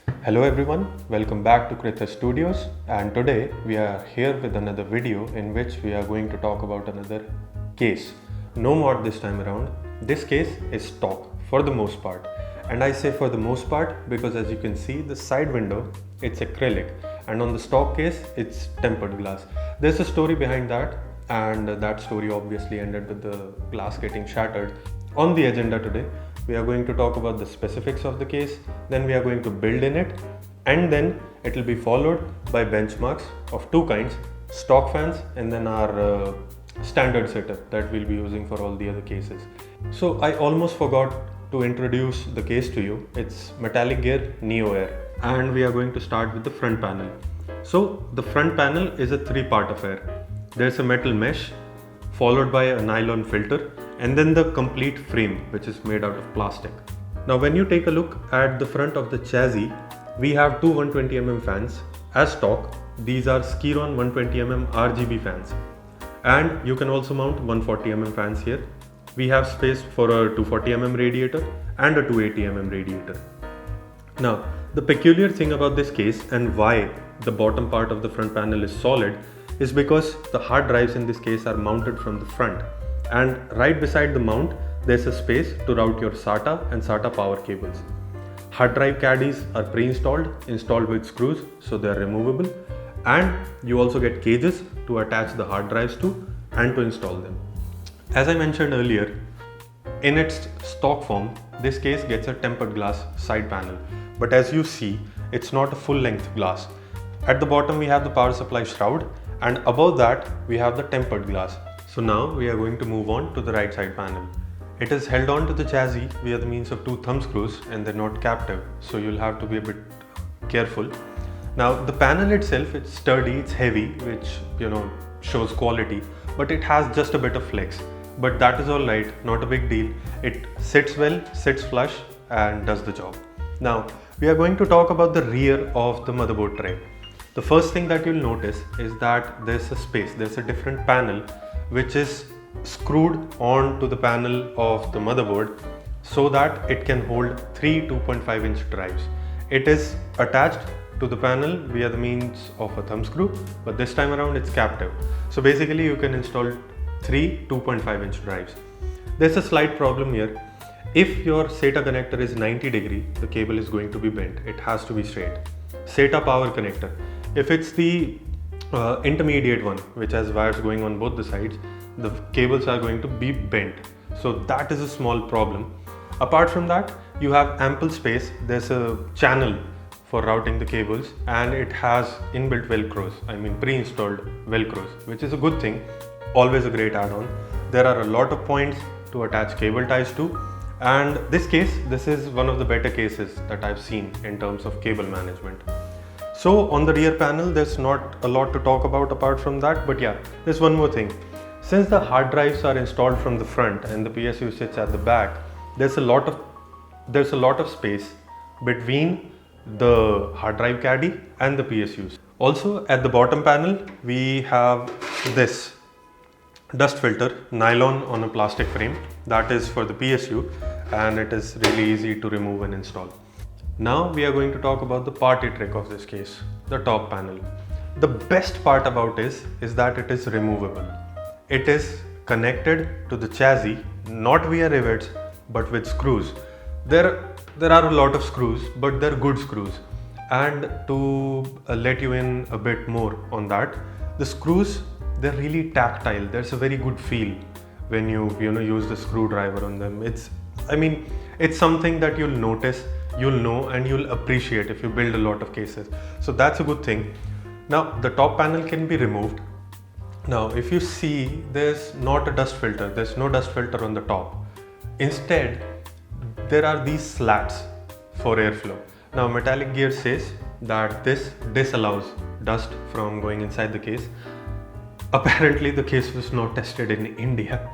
Hello everyone, welcome back to Kritha Studios, and today we are here with another video in which we are going to talk about another case. No mod this time around. This case is stock for the most part, and I say for the most part because as you can see the side window, it's acrylic, and on the stock case it's tempered glass. There's a story behind that, and that story obviously ended with the glass getting shattered. On the agenda today, we are going to talk about the specifics of the case, then we are going to build in it, and then it will be followed by benchmarks of two kinds: stock fans and then our standard setup that we'll be using for all the other cases. So I almost forgot to introduce the case to you. It's Metallicgear Neo Air, and we are going to start with the front panel. So the front panel is a three-part affair. There's a metal mesh followed by a nylon filter, and then the complete frame, which is made out of plastic. Now when you take a look at the front of the chassis, we have two 120mm fans. As stock, these are Skiron 120mm RGB fans, and you can also mount 140mm fans here. We have space for a 240mm radiator and a 280mm radiator. Now the peculiar thing about this case and why the bottom part of the front panel is solid is because the hard drives in this case are mounted from the front, and right beside the mount there's a space to route your SATA and SATA power cables. Hard drive caddies are installed with screws, so they are removable, and you also get cages to attach the hard drives to and to install them. As I mentioned earlier, in its stock form, this case gets a tempered glass side panel, but as you see, it's not a full length glass. At the bottom we have the power supply shroud, and above that we have the tempered glass. So now we are going to move on to the right side panel. It is held on to the chassis via the means of two thumb screws, and they're not captive, so you'll have to be a bit careful. Now the panel itself, it's sturdy, it's heavy, which shows quality, but it has just a bit of flex. But that is alright, not a big deal. It sits well, sits flush, and does the job. Now we are going to talk about the rear of the motherboard tray. The first thing that you'll notice is that there's a space, there's a different panel which is screwed onto the panel of the motherboard so that it can hold three 2.5-inch drives. It is attached to the panel via the means of a thumb screw, but this time around it's captive. So basically you can install three 2.5-inch drives. There's a slight problem here. If your SATA connector is 90 degree, the cable is going to be bent. It has to be straight. SATA power connector, if it's the intermediate one, which has wires going on both the sides, the cables are going to be bent. So that is a small problem. Apart from that, you have ample space. There's a channel for routing the cables, and it has inbuilt velcros, pre-installed velcros, which is a good thing, always a great add-on. There are a lot of points to attach cable ties to, and this is one of the better cases that I've seen in terms of cable management. So on the rear panel, there's not a lot to talk about apart from that, but yeah, there's one more thing. Since the hard drives are installed from the front and the PSU sits at the back, there's a lot of space between the hard drive caddy and the PSUs. Also at the bottom panel, we have this dust filter, nylon on a plastic frame, that is for the PSU, and it is really easy to remove and install. Now we are going to talk about the party trick of this case, the top panel. The best part about it is that it is removable. It is connected to the chassis, not via rivets, but with screws. There are a lot of screws, but they're good screws. And to let you in a bit more on that, the screws, they're really tactile. There's a very good feel when you use the screwdriver on them. It's something that you'll notice, you'll know, and you'll appreciate if you build a lot of cases. So that's a good thing. Now the top panel can be removed. Now if you see, there's not a dust filter, there's no dust filter on the top. Instead, there are these slats for airflow. Now Metallicgear says that this disallows dust from going inside the case. Apparently the case was not tested in India.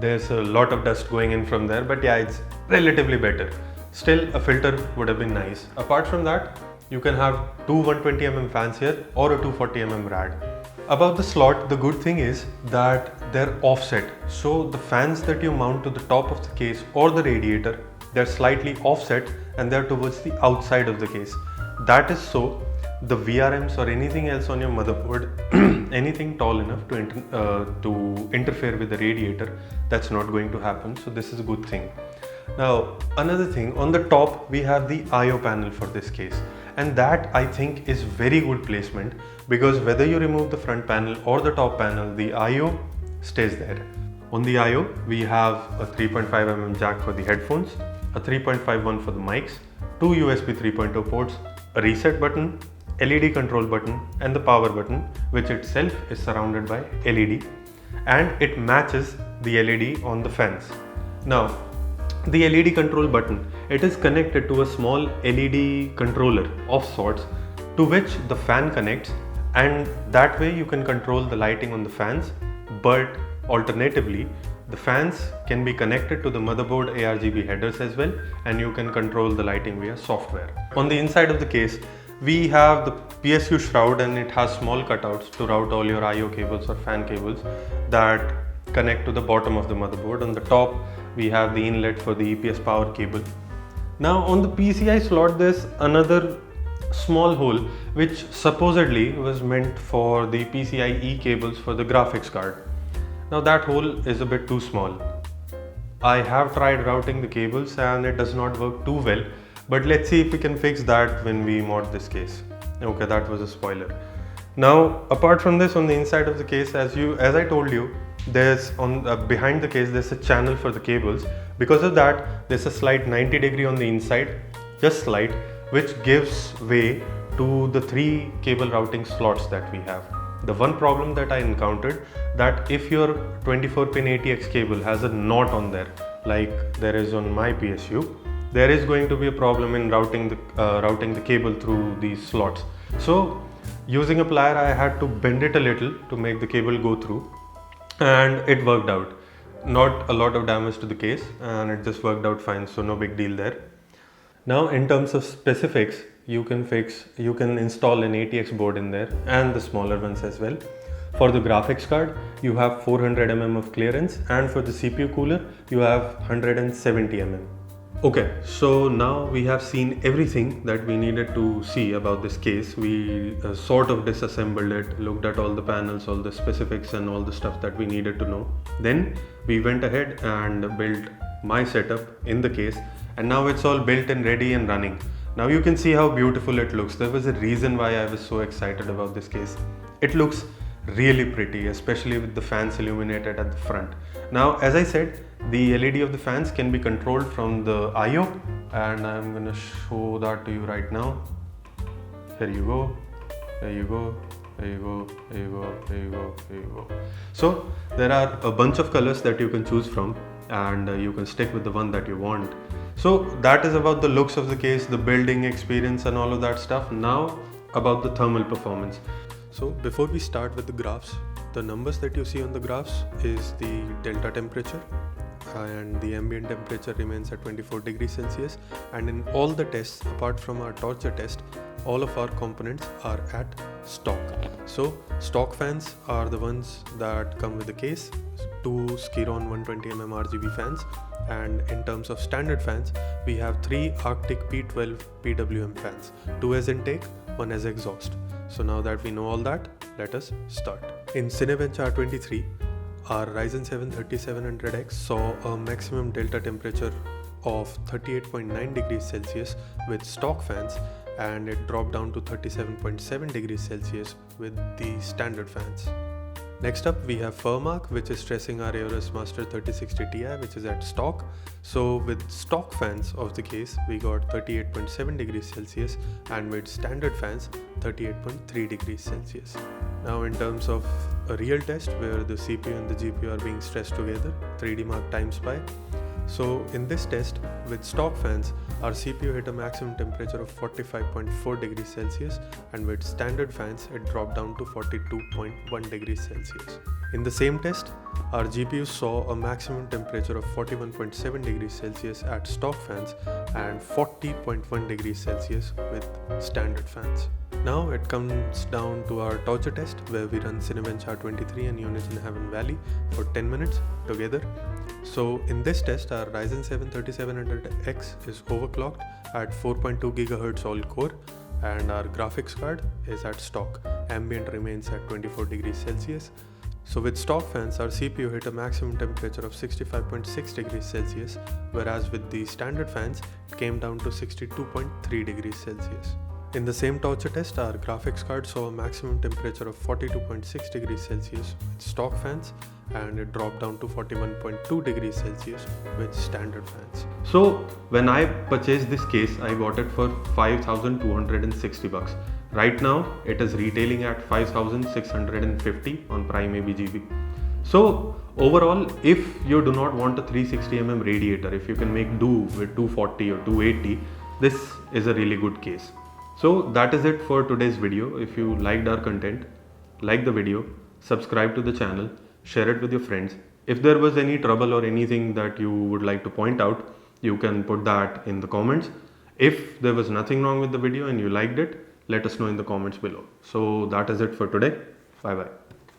There's a lot of dust going in from there, but yeah, it's relatively better. Still, a filter would have been nice. Apart from that, you can have two 120mm fans here or a 240mm rad. About the slot, the good thing is that they're offset. So the fans that you mount to the top of the case or the radiator, they're slightly offset and they're towards the outside of the case. That is so the VRMs or anything else on your motherboard, anything tall enough to interfere with the radiator, that's not going to happen. So this is a good thing. Now another thing, on the top we have the IO panel for this case, and that I think is very good placement, because whether you remove the front panel or the top panel, the IO stays there. On the IO we have a 3.5mm jack for the headphones, a 3.51 for the mics, two USB 3.0 ports, a reset button, LED control button, and the power button, which itself is surrounded by LED, and it matches the LED on the fans. Now the LED control button, it is connected to a small LED controller of sorts, to which the fan connects, and that way you can control the lighting on the fans. But alternatively, the fans can be connected to the motherboard ARGB headers as well, and you can control the lighting via software. On the inside of the case, we have the PSU Shroud, and it has small cutouts to route all your IO cables or fan cables that connect to the bottom of the motherboard. On the top, we have the inlet for the EPS power cable. Now on the PCI slot, there's another small hole which supposedly was meant for the PCIe cables for the graphics card. Now that hole is a bit too small. I have tried routing the cables and it does not work too well, but let's see if we can fix that when we mod this case. Okay, that was a spoiler. Now apart from this, on the inside of the case, as I told you, there's behind the case there's a channel for the cables. Because of that, there's a slight 90-degree on the inside, just slight, which gives way to the 3 cable routing slots that we have. The one problem that I encountered, that if your 24-pin ATX cable has a knot on there, like there is on my PSU, there is going to be a problem in routing the cable through these slots. So using a plier, I had to bend it a little to make the cable go through, and it worked out. Not a lot of damage to the case, and it just worked out fine, so no big deal there. Now in terms of specifics, you can install an ATX board in there, and the smaller ones as well. For the graphics card, you have 400mm of clearance, and for the CPU cooler, you have 170mm. Okay, so now we have seen everything that we needed to see about this case. We sort of disassembled it, looked at all the panels, all the specifics and all the stuff that we needed to know. Then we went ahead and built my setup in the case, and now it's all built and ready and running. Now you can see how beautiful it looks. There was a reason why I was so excited about this case. It looks really pretty, especially with the fans illuminated at the front. Now, as I said, the LED of the fans can be controlled from the IO, and I'm gonna show that to you right now. Here you go, there you go, there you go, there you go, there you go, there you go. So there are a bunch of colors that you can choose from, and you can stick with the one that you want. So that is about the looks of the case, the building experience and all of that stuff. Now about the thermal performance. So before we start with the graphs, the numbers that you see on the graphs is the delta temperature, and the ambient temperature remains at 24 degrees Celsius. And in all the tests, apart from our torture test, all of our components are at stock. So stock fans are the ones that come with the case, 2 Skiron 120mm RGB fans, and in terms of standard fans, we have 3 Arctic P12 PWM fans, 2 as intake, 1 as exhaust. So now that we know all that, let us start. In Cinebench R23, our Ryzen 7 3700X saw a maximum delta temperature of 38.9 degrees Celsius with stock fans, and it dropped down to 37.7 degrees Celsius with the standard fans. Next up, we have Furmark, which is stressing our Aorus Master 3060 Ti, which is at stock. So with stock fans of the case, we got 38.7 degrees Celsius, and with standard fans, 38.3 degrees Celsius. Now in terms of a real test where the CPU and the GPU are being stressed together, 3D Mark Time Spy. So in this test, with stock fans, our CPU hit a maximum temperature of 45.4 degrees Celsius, and with standard fans, it dropped down to 42.1 degrees Celsius. In the same test, our GPU saw a maximum temperature of 41.7 degrees Celsius at stock fans and 40.1 degrees Celsius with standard fans. Now it comes down to our torture test, where we run Cinebench R23 and Unigine Heaven Valley for 10 minutes together. So in this test, our Ryzen 7 3700X is overclocked at 4.2 GHz all core, and our graphics card is at stock. Ambient remains at 24 degrees Celsius. So with stock fans, our CPU hit a maximum temperature of 65.6 degrees Celsius, whereas with the standard fans, it came down to 62.3 degrees Celsius. In the same torture test, our graphics card saw a maximum temperature of 42.6 degrees Celsius with stock fans, and it dropped down to 41.2 degrees Celsius with standard fans. So when I purchased this case, I got it for 5,260 bucks. Right now it is retailing at 5,650 on Prime ABGB. So overall, if you do not want a 360mm radiator, if you can make do with 240 or 280, this is a really good case. So that is it for today's video. If you liked our content, like the video, subscribe to the channel, share it with your friends. If there was any trouble or anything that you would like to point out, you can put that in the comments. If there was nothing wrong with the video and you liked it, let us know in the comments below. So that is it for today. Bye bye.